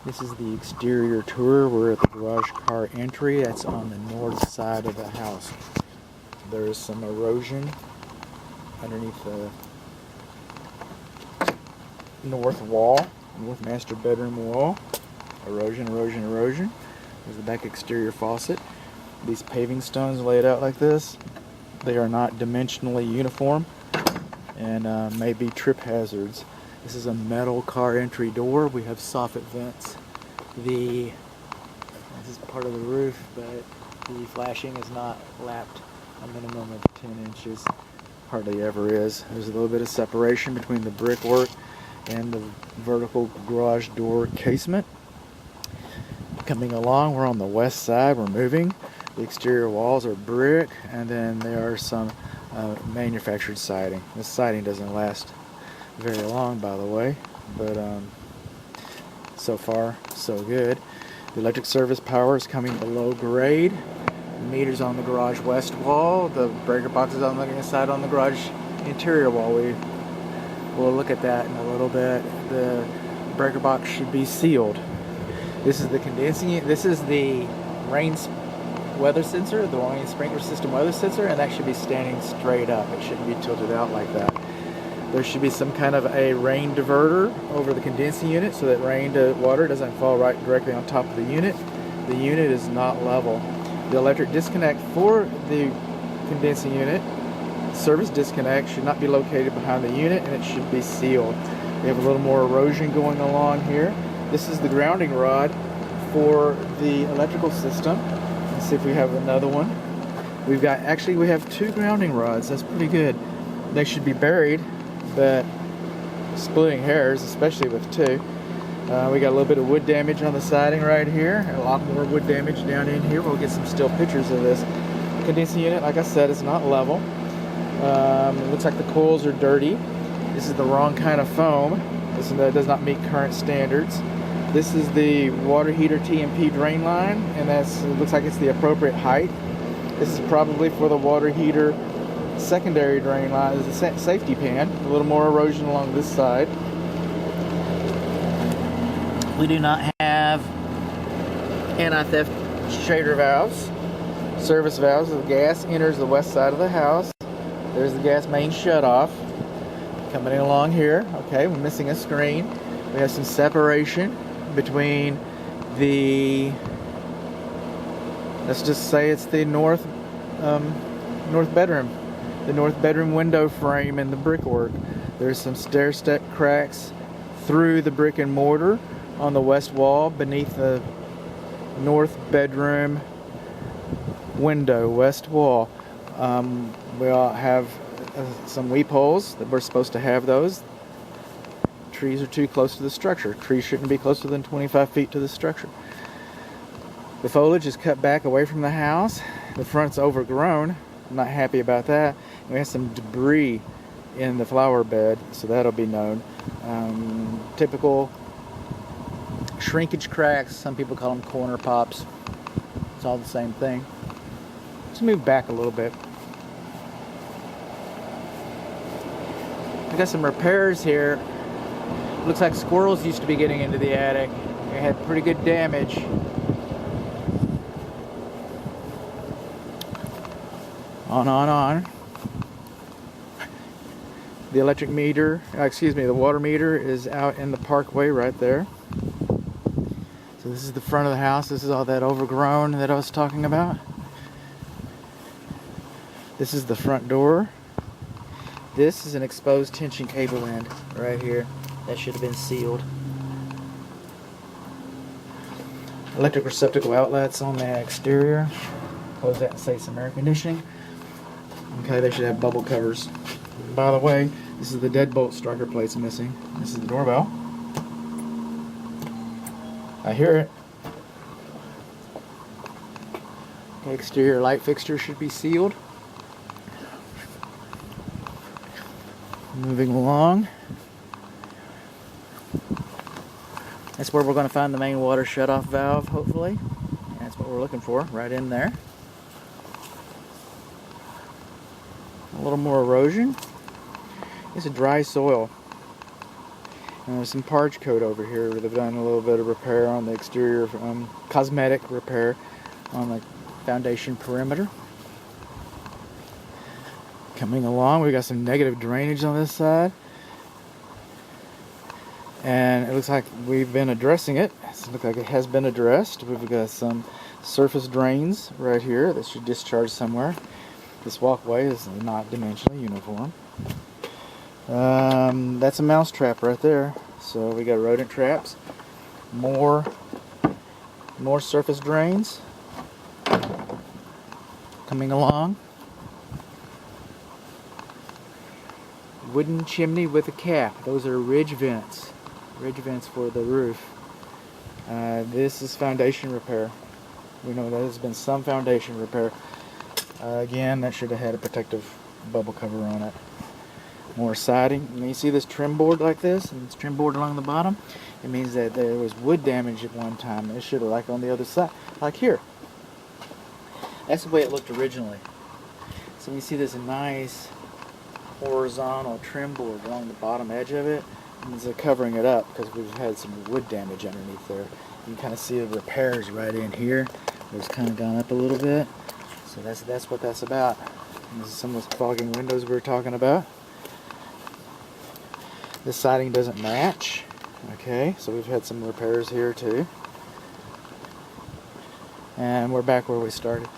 This is the exterior tour. We're at the garage car entry. That's on the north side of the house. There is some erosion underneath the north wall, north master bedroom wall. Erosion, erosion, erosion. There's the back exterior faucet. These paving stones laid out like this, they are not dimensionally uniform and may be trip hazards. This is a metal car entry door. We have soffit vents. This is part of the roof, but the flashing is not lapped a minimum of 10 inches. Hardly ever is. There's a little bit of separation between the brickwork and the vertical garage door casement. Coming along, we're on the west side. We're moving. The exterior walls are brick, and then there are some manufactured siding. This siding doesn't last very long, by the way, but so far so good. The electric service power is coming below grade. The meter's on the garage west wall. The breaker box is on the inside on the garage interior wall. We'll look at that in a little bit. The breaker box should be sealed. This is the condensing. This is the rain weather sensor, the rain sprinkler system weather sensor, and that should be standing straight up. It shouldn't be tilted out like that. There should be some kind of a rain diverter over the condensing unit so that rain to water doesn't fall right directly on top of the unit. The unit is not level. The electric disconnect for the condensing unit, service disconnect, should not be located behind the unit, and it should be sealed. We have a little more erosion going along here. This is the grounding rod for the electrical system. Let's see if we have another one. We have two grounding rods. That's pretty good. They should be buried, but splitting hairs, especially with two. We got a little bit of wood damage on the siding right here. A lot more wood damage down in here. We'll get some still pictures of this. Condensing unit, like I said, is not level. It looks like the coils are dirty. This is the wrong kind of foam. This does not meet current standards. This is the water heater TMP drain line, and it looks like it's the appropriate height. This is probably for the water heater secondary drain line. There's a safety pan. A little more erosion along this side. We do not have anti-theft shader valves. Service valves. The gas enters the west side of the house. There's the gas main shut-off. Coming along here. Okay, we're missing a screen. We have some separation between let's just say it's the north bedroom. The north bedroom window frame and the brickwork. There's some stair step cracks through the brick and mortar on the west wall beneath the north bedroom window, west wall. We all have some weep holes that we're supposed to have those. Trees are too close to the structure. Trees shouldn't be closer than 25 feet to the structure. The foliage is cut back away from the house. The front's overgrown. I'm not happy about that. And we have some debris in the flower bed, so that'll be known. Typical shrinkage cracks. Some people call them corner pops. It's all the same thing. Let's move back a little bit. We got some repairs here. Looks like squirrels used to be getting into the attic. They had pretty good damage. On. The electric meter, the water meter is out in the parkway right there. So this is the front of the house. This is all that overgrown that I was talking about. This is the front door. This is an exposed tension cable end right here. That should have been sealed. Electric receptacle outlets on the exterior. Close that and say some air conditioning. Okay, they should have bubble covers. By the way, this is the deadbolt striker plates missing. This is the doorbell. I hear it. Okay, exterior light fixture should be sealed. Moving along. That's where we're going to find the main water shutoff valve, hopefully. That's what we're looking for, right in there. A little more erosion. It's a dry soil. And there's some Parge coat over here where they've done a little bit of repair on the exterior, cosmetic repair on the foundation perimeter. Coming along, we got some negative drainage on this side. And it looks like we've been addressing it. It looks like it has been addressed. We've got some surface drains right here that should discharge somewhere. This walkway is not dimensionally uniform. That's a mouse trap right there. So we got rodent traps. More surface drains coming along. Wooden chimney with a cap. Those are ridge vents. Ridge vents for the roof. This is foundation repair. We know that there's been some foundation repair. Again, that should have had a protective bubble cover on it. More siding. And you see this trim board like this, and it's trim board along the bottom. It means that there was wood damage at one time. It should have, like on the other side, like here. That's the way it looked originally. So you see this nice horizontal trim board along the bottom edge of it, and it's covering it up because we've had some wood damage underneath there. You can kind of see the repairs right in here. It's kind of gone up a little bit. So that's what that's about. And this is some of those fogging windows we were talking about. This siding doesn't match. Okay, so we've had some repairs here too. And we're back where we started.